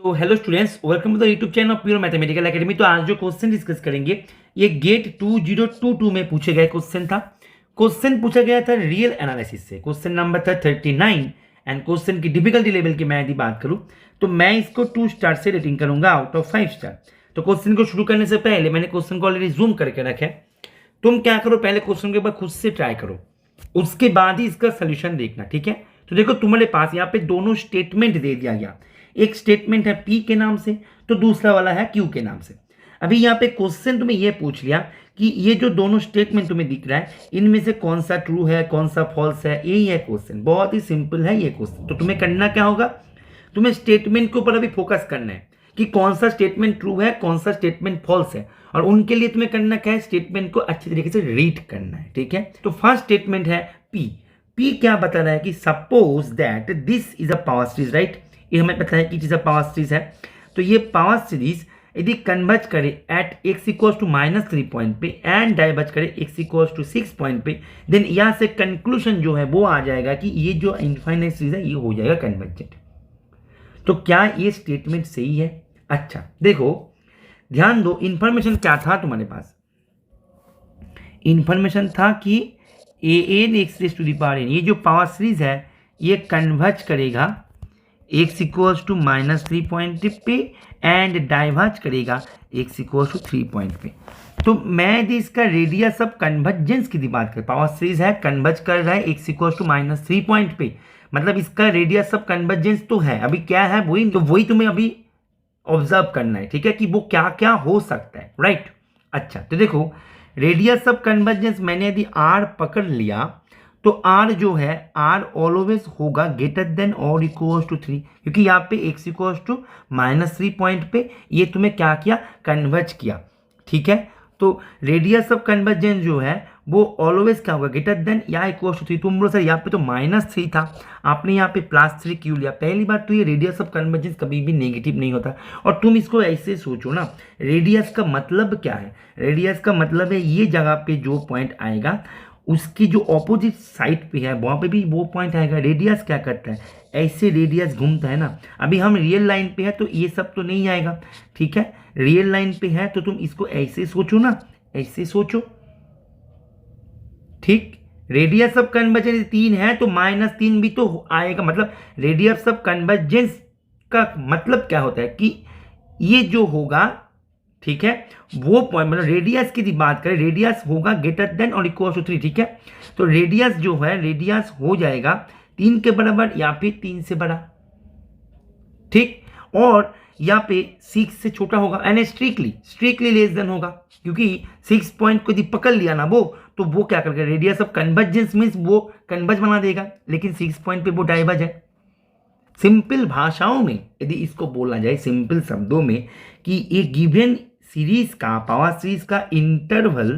तो hello students, welcome to the YouTube channel of Pure Mathematical Academy. तो आज जो क्वेश्चन डिस्कस करेंगे ये गेट 2022 में पूछे गए क्वेश्चन था। क्वेश्चन पूछा गया था रियल एनालिसिस से। क्वेश्चन नंबर था 39 एंड क्वेश्चन की डिफिकल्टी लेवल की मैं यदि बात करूं तो मैं इसको 2 स्टार से रेटिंग करूंगा आउट ऑफ 5 स्टार। तो क्वेश्चन को शुरू करने से पहले मैंने क्वेश्चन को ऑलरेडी जूम करके रखा है। तुम क्या करो, पहले क्वेश्चन के बाद खुद से ट्राई करो, उसके बाद ही इसका सोल्यूशन देखना, ठीक है। तो देखो तुम्हारे पास यहाँ पे दोनों स्टेटमेंट दे दिया गया। एक स्टेटमेंट है P के नाम से तो दूसरा वाला है Q के नाम से। अभी यहाँ पे क्वेश्चन तुम्हें यह पूछ लिया कि ये जो दोनों स्टेटमेंट तुम्हें दिख रहा है इनमें से कौन सा ट्रू है कौन सा फॉल्स है, यही है क्वेश्चन। बहुत ही सिंपल है ये क्वेश्चन। तो तुम्हें करना क्या होगा, तुम्हें स्टेटमेंट के ऊपर अभी फोकस करना है कि कौन सा स्टेटमेंट ट्रू है कौन सा स्टेटमेंट फॉल्स है, और उनके लिए तुम्हें करना क्या है, स्टेटमेंट को अच्छी तरीके से रीड करना है, ठीक है। तो फर्स्ट स्टेटमेंट है P क्या बता रहा है कि suppose that this is a power series, right. ये हमें पता है कि चीज़ पावर सीरीज है। तो ये पावर सीरीज यदि कन्वर्ज करे at x equals to -3 point पे एंड डाइवर्ज करे x इक्वल्स टू 6 पॉइंट पे, देन यहाँ से कंक्लूजन जो है वो आ जाएगा कि ये जो इनफाइनाइट सीरीज है ये हो जाएगा कन्वर्जेंट। तो क्या ये स्टेटमेंट सही है? अच्छा देखो ध्यान दो, इंफॉर्मेशन क्या था तुम्हारे पास। इंफॉर्मेशन था कि an x raise to the power n, ये जो पावर सीरीज है ये कन्वर्ज करेगा x इक्वल्स टू -3 पॉइंट पे एंड डाइवर्ज करेगा x इक्वल्स टू 3 पॉइंट पे। तो मैं यदि इसका रेडियस ऑफ कन्वर्जेंस की बात कर, पावर सीरीज है कन्वर्ज कर रहा है x इक्वल्स टू -3 पॉइंट पे, मतलब इसका रेडियस ऑफ कन्वर्जेंस तो है। अभी क्या है वही, तो वही तुम्हें अभी ऑब्जर्व करना है, ठीक है, कि वो क्या क्या हो सकता है, राइट। अच्छा तो देखो रेडियस ऑफ कन्वर्जेंस मैंने यदि r पकड़ लिया तो r जो है r ऑलवेज होगा ग्रेटर देन और इक्वल्स टू 3, क्योंकि यहाँ पे x इक्वल्स टू -3 पॉइंट पे ये तुम्हें क्या किया, कन्वर्ज किया, ठीक है। तो रेडियस ऑफ कन्वर्जेंस जो है वो ऑलवेज क्या होगा, ग्रेटर देन या इक्वल्स टू 3। तुम बोलो सर यहाँ पे तो -3 था, आपने यहाँ पे +3 क्यों लिया? पहली बात तो ये रेडियस ऑफ कन्वर्जेंस कभी भी नेगेटिव नहीं होता। और तुम इसको ऐसे सोचो ना, रेडियस का मतलब क्या है, रेडियस का मतलब है ये जगह पे जो पॉइंट आएगा उसकी जो ऑपोजिट साइड पे है वहाँ पे भी वो पॉइंट आएगा। रेडियस क्या करता है, ऐसे रेडियस घूमता है ना। अभी हम रियल लाइन पे है तो ये सब तो नहीं आएगा, ठीक है। रियल लाइन पे है तो तुम इसको ऐसे सोचो ना, ऐसे सोचो, ठीक। रेडियस ऑफ कन्वर्जेंस 3 है तो -3 भी तो आएगा। मतलब रेडियस ऑफ कन्वर्जेंस का मतलब क्या होता है कि ये जो होगा, ठीक है, वो पॉइंट मतलब रेडियस की बात करें, रेडियस होगा ग्रेटर देन और इक्वल टू 3, ठीक है। तो रेडियस जो है रेडियस हो जाएगा 3 के बराबर या फिर 3 से बड़ा, ठीक। और यहाँ पे 6 से छोटा होगा यानी स्ट्रिक्टली लेस देन होगा, क्योंकि 6 पॉइंट को यदि पकड़ लिया ना वो, तो वो क्या करेगा, रेडियस ऑफ कन्वर्जेंस मीन्स वो कन्वर्ज बना देगा, लेकिन 6 पॉइंट पे वो डाइवर्ज है। सिंपल भाषाओं में यदि इसको बोला जाए, सिंपल शब्दों में, कि एक गिवन सीरीज का, पावर सीरीज का इंटरवल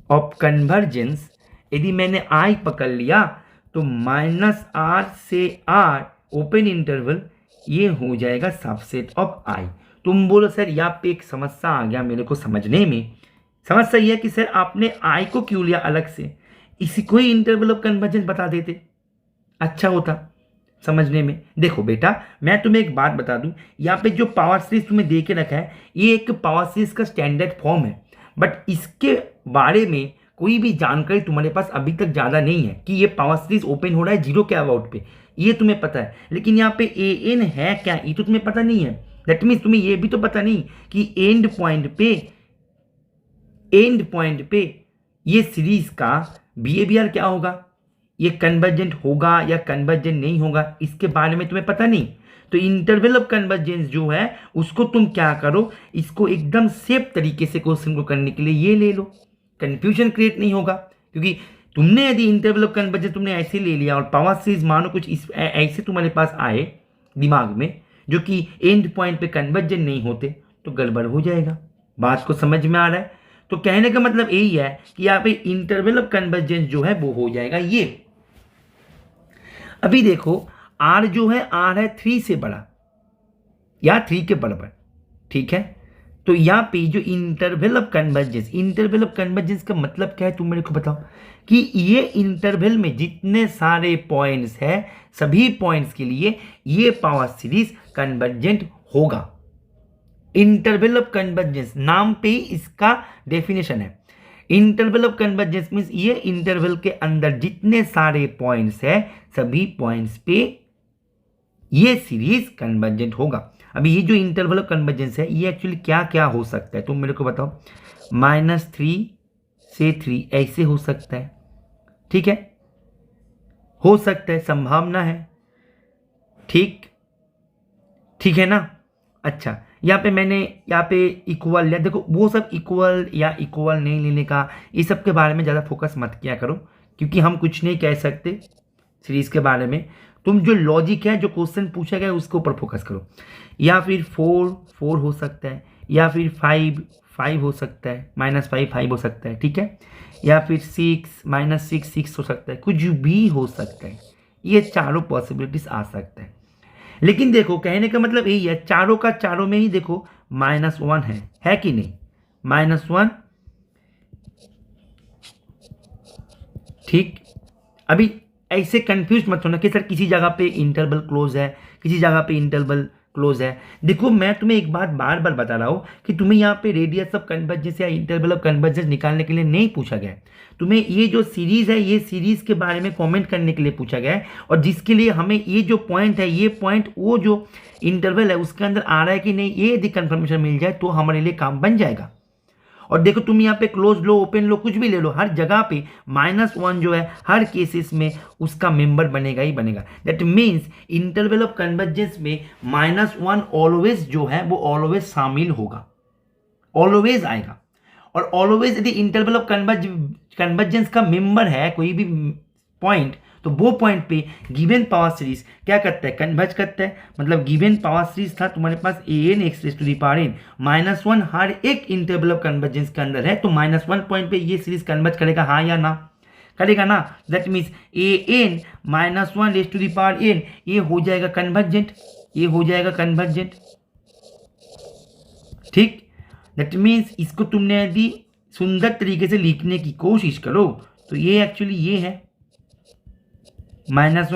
ऑफ कन्वर्जेंस यदि मैंने I पकड़ लिया तो -r से r ओपन इंटरवल ये हो जाएगा सबसेट ऑफ I। तुम बोलो सर यहाँ पे एक समस्या आ गया मेरे को समझने में। समस्या यह है कि सर आपने I को क्यों लिया अलग से, इसी को ही इंटरवल ऑफ कन्वर्जेंस बता देते, अच्छा होता समझने में। देखो बेटा मैं तुम्हें एक बात बता दूं, यहाँ पे जो पावर सीरीज तुम्हें दे के रखा है ये एक पावर सीरीज का स्टैंडर्ड फॉर्म है, बट इसके बारे में कोई भी जानकारी तुम्हारे पास अभी तक ज़्यादा नहीं है कि ये पावर सीरीज ओपन हो रहा है 0 के अबाउट पे, ये तुम्हें पता है। लेकिन यहाँ पे an है क्या, ये तो तुम्हें पता नहीं है। दैट मीन्स तुम्हें ये भी तो पता नहीं कि एंड पॉइंट पे ये सीरीज का बिहेवियर क्या होगा, ये कन्वर्जेंट होगा या कन्वर्जेंट नहीं होगा, इसके बारे में तुम्हें पता नहीं। तो इंटरवल ऑफ कन्वर्जेंस जो है उसको तुम क्या करो, इसको एकदम सेफ तरीके से क्वेश्चन को करने के लिए ये ले लो, कंफ्यूजन क्रिएट नहीं होगा। क्योंकि तुमने यदि इंटरवल ऑफ कन्वर्जेंस तुमने ऐसे ले लिया और पावर सीरीज मानो कुछ इस ऐसे तुम्हारे पास आए दिमाग में जो कि एंड पॉइंट पे कन्वर्जेंट नहीं होते, तो गड़बड़ हो जाएगा। बात को समझ में आ रहा है? तो कहने का मतलब यही है कि यहाँ पे इंटरवल ऑफ कन्वर्जेंस जो है वो हो जाएगा ये। अभी देखो r जो है r है 3 से बड़ा या 3 के बराबर, ठीक है। तो यहाँ पे जो इंटरवल ऑफ कन्वर्जेंस का मतलब क्या है तुम मेरे को बताओ, कि ये इंटरवल में जितने सारे पॉइंट्स हैं सभी पॉइंट्स के लिए ये पावर सीरीज कन्वर्जेंट होगा। इंटरवल ऑफ कन्वर्जेंस नाम पे ही इसका डेफिनेशन है। इंटरवल ऑफ कन्वर्जेंस मीन्स ये इंटरवल के अंदर जितने सारे पॉइंट्स है सभी पॉइंट्स पे ये सीरीज कन्वर्जेंट होगा। अभी ये जो इंटरवल ऑफ कन्वर्जेंस है ये एक्चुअली क्या क्या हो सकता है तुम मेरे को बताओ। -3 से 3 ऐसे हो सकता है, ठीक है, हो सकता है, संभावना है, ठीक है ना। अच्छा, यहाँ पे मैंने यहाँ पे इक्वल लिया, देखो वो सब इक्वल या इक्वल नहीं लेने का ये सब के बारे में ज़्यादा फोकस मत किया करो, क्योंकि हम कुछ नहीं कह सकते सीरीज के बारे में। तुम जो लॉजिक है, जो क्वेश्चन पूछा गया उसके ऊपर फोकस करो। या फिर 4 हो सकता है, या फिर 5 हो सकता है, -5 हो सकता है, ठीक है, या फिर 6 हो सकता है, कुछ भी हो सकता है। ये चारों पॉसिबिलिटीज आ सकता है। लेकिन देखो कहने का मतलब यही है, चारों का चारों में ही देखो -1 है कि नहीं, -1, ठीक। अभी ऐसे कंफ्यूज मत होना कि सर किसी जगह पे इंटरवल क्लोज है, किसी जगह पे इंटरवल क्लोज है। देखो मैं तुम्हें एक बात बार बार बता रहा हूं कि तुम्हें यहाँ पे रेडियस ऑफ कन्वर्जेंस या इंटरवल ऑफ कन्वर्जेंस निकालने के लिए नहीं पूछा गया है। तुम्हें ये जो सीरीज है ये सीरीज के बारे में कमेंट करने के लिए पूछा गया है, और जिसके लिए हमें ये जो पॉइंट है, ये पॉइंट वो जो इंटरवल है उसके अंदर आ रहा है कि नहीं, ये यदि कंफर्मेशन मिल जाए तो हमारे लिए काम बन जाएगा। और देखो तुम यहाँ पे क्लोज लो, ओपन लो, कुछ भी ले लो, हर जगह पे -1 जो है हर केसेस में उसका मेंबर बनेगा ही बनेगा। That means interval of convergence में -1 ऑलवेज जो है वो ऑलवेज शामिल होगा, ऑलवेज आएगा। और ऑलवेज यदि इंटरवल ऑफ कन्वर्जेंस का मेंबर है कोई भी पॉइंट, तो वो पॉइंट पे गिवन पावर सीरीज क्या करता है, कन्वर्ज करता है। मतलब गिवन पावर सीरीज था तुम्हारे पास an x⁻n -1 हर एक इंटरवल ऑफ कन्वर्जेंस के अंदर है, तो -1 पॉइंट पे ये सीरीज कन्वर्ज करेगा, हाँ या ना, करेगा ना। दैट मीन्स an -1 ये हो जाएगा कन्वर्जेंट, ये हो जाएगा कन्वर्जेंट, ठीक। दैट मीन्स इसको तुमने यदि सुंदर तरीके से लिखने की कोशिश करो तो ये एक्चुअली ये है -1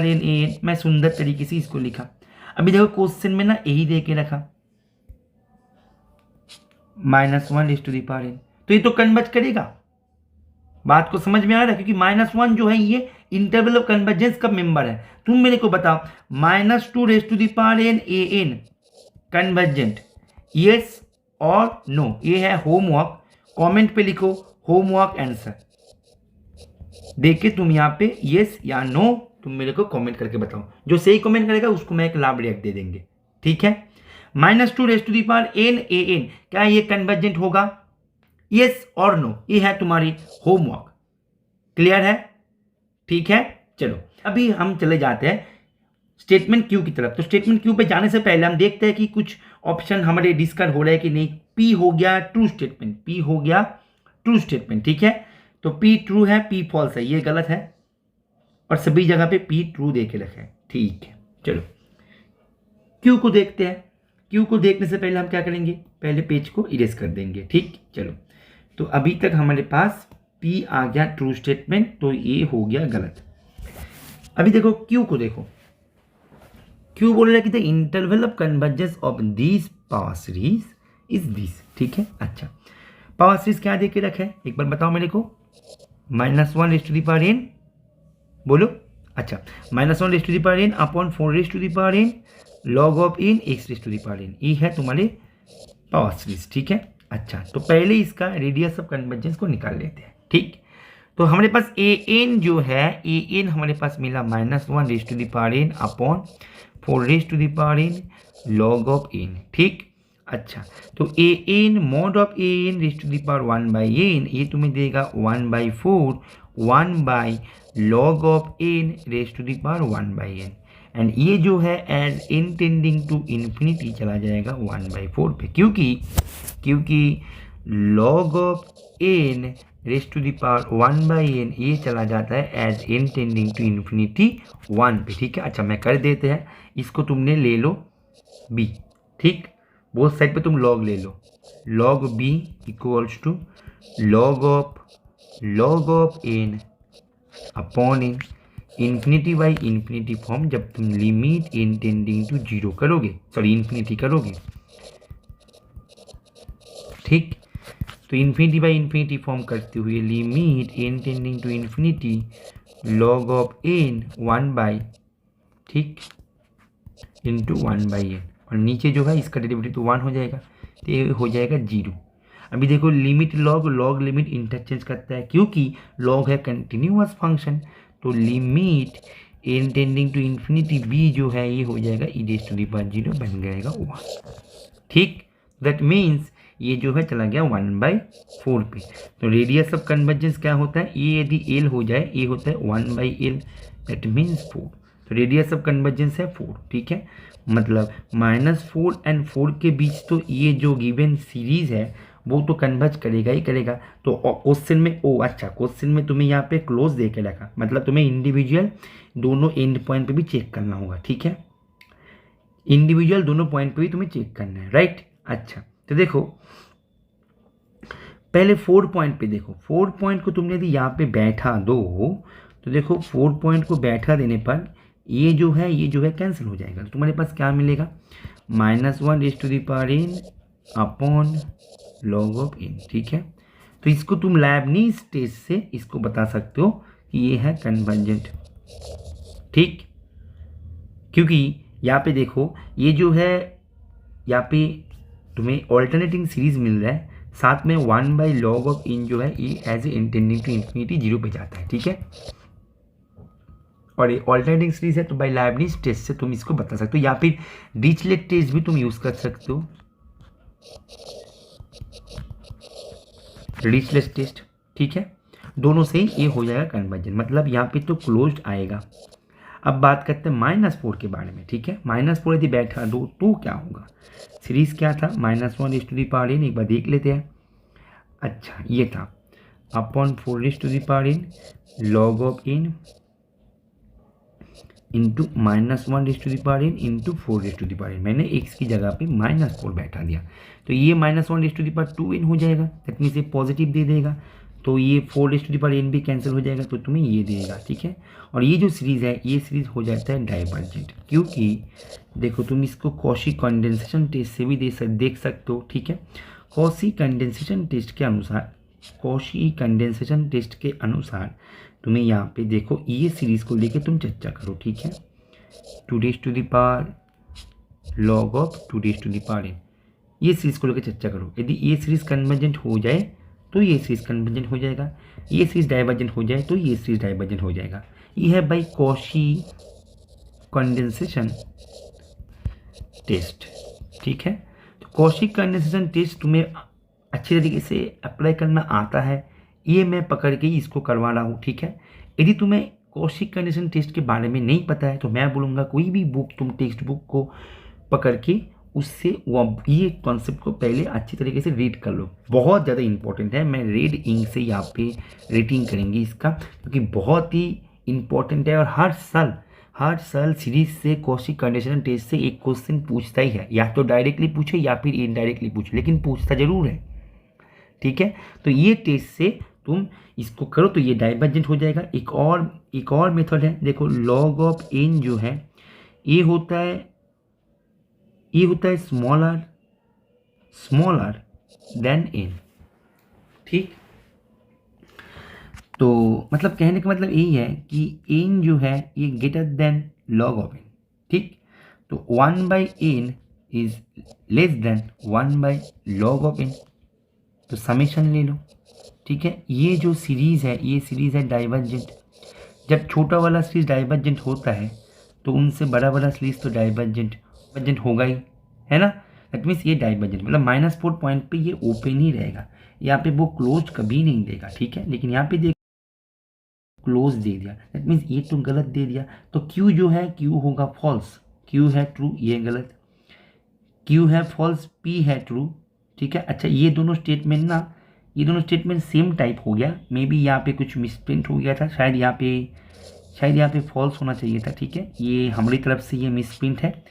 an। मैं सुंदर तरीके से इसको लिखा। अभी देखो क्वेश्चन में ना यही दे के रखा -1 तो ये तो कन्वर्ज करेगा। बात को समझ में आ रहा है, क्योंकि -1 जो है ये इंटरवल ऑफ कन्वर्जेंस का मेंबर है। तुम मेरे को बताओ -2 an कन्वर्जेंट, यस और नो। ये है होमवर्क, कमेंट पे लिखो होमवर्क आंसर देख के तुम यहाँ पे यस या नो तुम मेरे को कमेंट करके बताओ। जो सही कमेंट करेगा उसको मैं एक लाभ रिएक्ट दे देंगे, ठीक है। -2 an क्या ये कन्वर्जेंट होगा, यस और नो, ये है तुम्हारी होमवर्क। क्लियर है, ठीक है। चलो अभी हम चले जाते हैं स्टेटमेंट क्यू की तरफ। तो स्टेटमेंट क्यू पे जाने से पहले हम देखते हैं कि कुछ ऑप्शन हमारे डिस्कस हो रहे हैं कि नहीं। पी हो गया ट्रू स्टेटमेंट, पी हो गया ट्रू स्टेटमेंट, ठीक है। तो पी ट्रू है, पी फॉल्स है, ये गलत है, और सभी जगह पे पी ट्रू दे के रखा है, ठीक है। चलो क्यू को देखते हैं। क्यू को देखने से पहले हम क्या करेंगे, पहले पेज को इरेज कर देंगे, ठीक। चलो तो अभी तक हमारे पास पी आ गया ट्रू स्टेटमेंट, तो ये हो गया गलत। अभी देखो क्यू को देखो, क्यू बोल रहा है कि the interval of convergence of this power series is this, ठीक है। अच्छा पावर सीरीज क्या दे के रखा है एक बार बताओ मेरे को, -1 बोलो। अच्छा -1 upon 4 log of n x⁻n, ये है तुम्हारे पावर सीरीज, ठीक है। अच्छा तो पहले इसका रेडियस ऑफ कन्वर्जेंस को निकाल लेते हैं, ठीक। तो हमारे पास an जो है, an हमारे पास मिला -1 अपॉन 4 log ऑफ n, ठीक। अच्छा तो an mod of an (1/n) ये तुम्हें देगा 1/4 1/log of n (1/n), and ये जो है as n tending to infinity चला जाएगा 1/4 पे, क्योंकि log ऑफ n (1/n) ये चला जाता है as n tending to infinity 1 पे, ठीक है। अच्छा मैं कर देते हैं, इसको तुमने ले लो b, ठीक। बोथ साइड पे तुम log ले लो, log b equals to log of n upon n, infinity by infinity form जब तुम limit n tending to zero करोगे, सॉरी इन्फिनिटी करोगे, ठीक। तो इन्फिनिटी बाई इन्फिनिटी फॉर्म करते हुए limit n tending to infinity log of n 1 by, ठीक, into 1 by n, और नीचे जो है इसका डेरिवेटिव तो 1 हो जाएगा, तो ये हो जाएगा 0। अभी देखो लिमिट लॉग लिमिट इंटरचेंज करता है क्योंकि लॉग है कंटिन्यूअस फंक्शन, तो limit n tending to infinity b जो है ये हो जाएगा e⁻0 बन जाएगा 1, ठीक। दैट मीन्स ये जो है चला गया 1/4 पे। तो रेडियस ऑफ कन्वर्जेंस क्या होता है, ये यदि l हो जाए, ये होता है 1/l, दैट मीन्स 4। तो रेडियस ऑफ कन्वर्जेंस है 4, ठीक है। मतलब -4 और 4 के बीच तो ये जो गिवन सीरीज है वो तो कन्वर्ज करेगा ही करेगा। तो क्वेश्चन में क्वेश्चन में तुम्हें यहाँ पे क्लोज दे के रखा, मतलब तुम्हें इंडिविजुअल दोनों एंड पॉइंट पे भी चेक करना होगा, ठीक है। इंडिविजुअल दोनों पॉइंट पे भी तुम्हें चेक करना है, राइट। अच्छा, तो देखो पहले 4 पॉइंट पे देखो, 4 पॉइंट को तुमने यदि यहाँ पे बैठा दो तो देखो 4 पॉइंट को बैठा देने पर ये जो है कैंसिल हो जाएगा। तो तुम्हारे पास क्या मिलेगा, -1n upon log of n, ठीक है। तो इसको तुम लेबनीज़ टेस्ट से इसको बता सकते हो कि ये है कन्वर्जेंट, ठीक। क्योंकि यहाँ पे देखो ये जो है यहाँ पे तुम्हें ऑल्टरनेटिंग सीरीज मिल रहा है, साथ में 1/log ऑफ n जो है ये as a intending to infinity 0 पे जाता है, ठीक है। और ये ऑल्टरनेटिंग सीरीज है तो बाय लेबनीज़ टेस्ट से तुम इसको बता सकते हो, या फिर डिरिचलेट टेस्ट भी तुम यूज कर सकते हो, डिरिचलेट टेस्ट, ठीक है। दोनों से ही ये हो जाएगा कन्वर्जन, मतलब यहाँ पे तो क्लोज्ड आएगा। अब बात करते हैं -4 के बारे में, ठीक है। -4 यदि बैठा दो तो क्या होगा, सीरीज क्या था, -1n, एक बार देख लेते हैं। अच्छा, ये था upon 4n log of n into -1n into 4n। मैंने x की जगह पे -4 बैठा दिया, तो ये -1/2n हो जाएगा, दैट मीन्स ये पॉजिटिव दे देगा, तो ये 4n भी कैंसिल हो जाएगा, तो तुम्हें ये देगा, ठीक है। और ये जो सीरीज़ है ये सीरीज़ हो जाता है डाइवर्जेंट, क्योंकि देखो तुम इसको कॉशी कंडेंसेशन टेस्ट से भी देख सकते हो, ठीक है। कॉशी कंडेंसेशन टेस्ट के अनुसार तुम्हें यहाँ पे देखो ये सीरीज़ को लेके तुम चर्चा करो, ठीक है। 2 log ऑफ 2n, ये सीरीज़ को लेकर चर्चा करो। यदि ये सीरीज़ कन्वर्जेंट हो जाए तो ये सीरीज़ कन्वर्जेंट हो जाएगा, ये सीरीज़ डाइवर्जेंट हो जाए तो ये सीरीज़ डाइवर्जेंट हो जाएगा। ये है बाई कॉशी कंडेंसेशन टेस्ट, ठीक है। तो कॉशी कंडेंसेशन टेस्ट तुम्हें अच्छे तरीके से अप्लाई करना आता है, ये मैं पकड़ के ही इसको करवा रहा हूँ, ठीक है। यदि तुम्हें कॉशी कंडेंसेशन टेस्ट के बारे में नहीं पता है तो मैं बोलूँगा कोई भी बुक तुम टेक्स्ट बुक को पकड़ के उससे ये कॉन्सेप्ट को पहले अच्छी तरीके से रीड कर लो, बहुत ज़्यादा इंपॉर्टेंट है। मैं रेड इंक से यहाँ पे रेटिंग करेंगे इसका, क्योंकि बहुत ही इंपॉर्टेंट है। और हर साल सीरीज से कॉशी कंडेंसेशन टेस्ट से एक क्वेश्चन पूछता ही है, या तो डायरेक्टली पूछे या फिर इनडायरेक्टली पूछे, लेकिन पूछता जरूर है, ठीक है। तो ये टेस्ट से तुम इसको करो तो ये डाइवर्जेंट हो जाएगा। एक और मेथड है, देखो लॉग ऑफ n जो है ये होता है स्मॉलर देन n, ठीक। तो मतलब कहने का मतलब यही है कि n जो है ये greater than log of n, ठीक। तो 1/n is less than 1/log of n, तो समेशन ले लो, ठीक है। ये जो सीरीज़ है ये सीरीज़ है डाइवर्जेंट। जब छोटा वाला सीरीज डाइवर्जेंट होता है तो उनसे बड़ा वाला सीरीज तो डाइवर्जेंट होगा ही, है ना। दैट मीन्स ये डाइवर्जेंट, मतलब -4 पॉइंट पे ये ओपन ही रहेगा, यहाँ पे वो क्लोज कभी नहीं देगा, ठीक है। लेकिन यहाँ पे देख क्लोज दे दिया, दैट मीन्स ये तो गलत दे दिया। तो क्यू जो है क्यू होगा फॉल्स, क्यू है ट्रू, ये गलत, क्यू है फॉल्स, पी है ट्रू, ठीक है। अच्छा, ये दोनों स्टेटमेंट सेम टाइप हो गया, मे बी यहाँ पे कुछ मिसप्रिंट हो गया था, शायद यहाँ पे फॉल्स होना चाहिए था, ठीक है। ये हमारी तरफ से ये मिसप्रिंट है,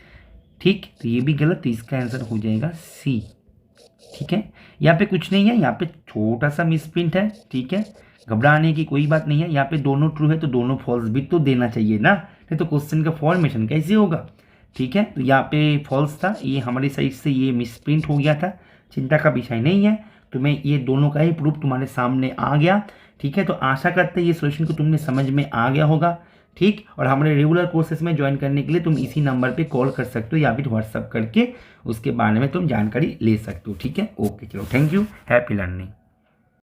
ठीक। तो ये भी गलत, तो इसका आंसर हो जाएगा सी, ठीक है। यहाँ पे कुछ नहीं है, यहाँ पे छोटा सा मिसप्रिंट है, ठीक है, घबराने की कोई बात नहीं है। यहाँ पे दोनों ट्रू है तो दोनों फॉल्स भी तो देना चाहिए ना, नहीं तो क्वेश्चन का फॉर्मेशन कैसे होगा, ठीक है। तो यहाँ पे फॉल्स था, ये हमारी साइड से ये मिसप्रिंट हो गया था, चिंता का विषय नहीं है। तो मैं ये दोनों का ही प्रूफ तुम्हारे सामने आ गया, ठीक है। तो आशा करते हैं ये सॉल्यूशन को तुमने समझ में आ गया होगा, ठीक। और हमारे रेगुलर कोर्सेज में ज्वाइन करने के लिए तुम इसी नंबर पे कॉल कर सकते हो या फिर व्हाट्सअप करके उसके बारे में तुम जानकारी ले सकते हो, ठीक है। ओके चलो, थैंक यू, हैप्पी लर्निंग।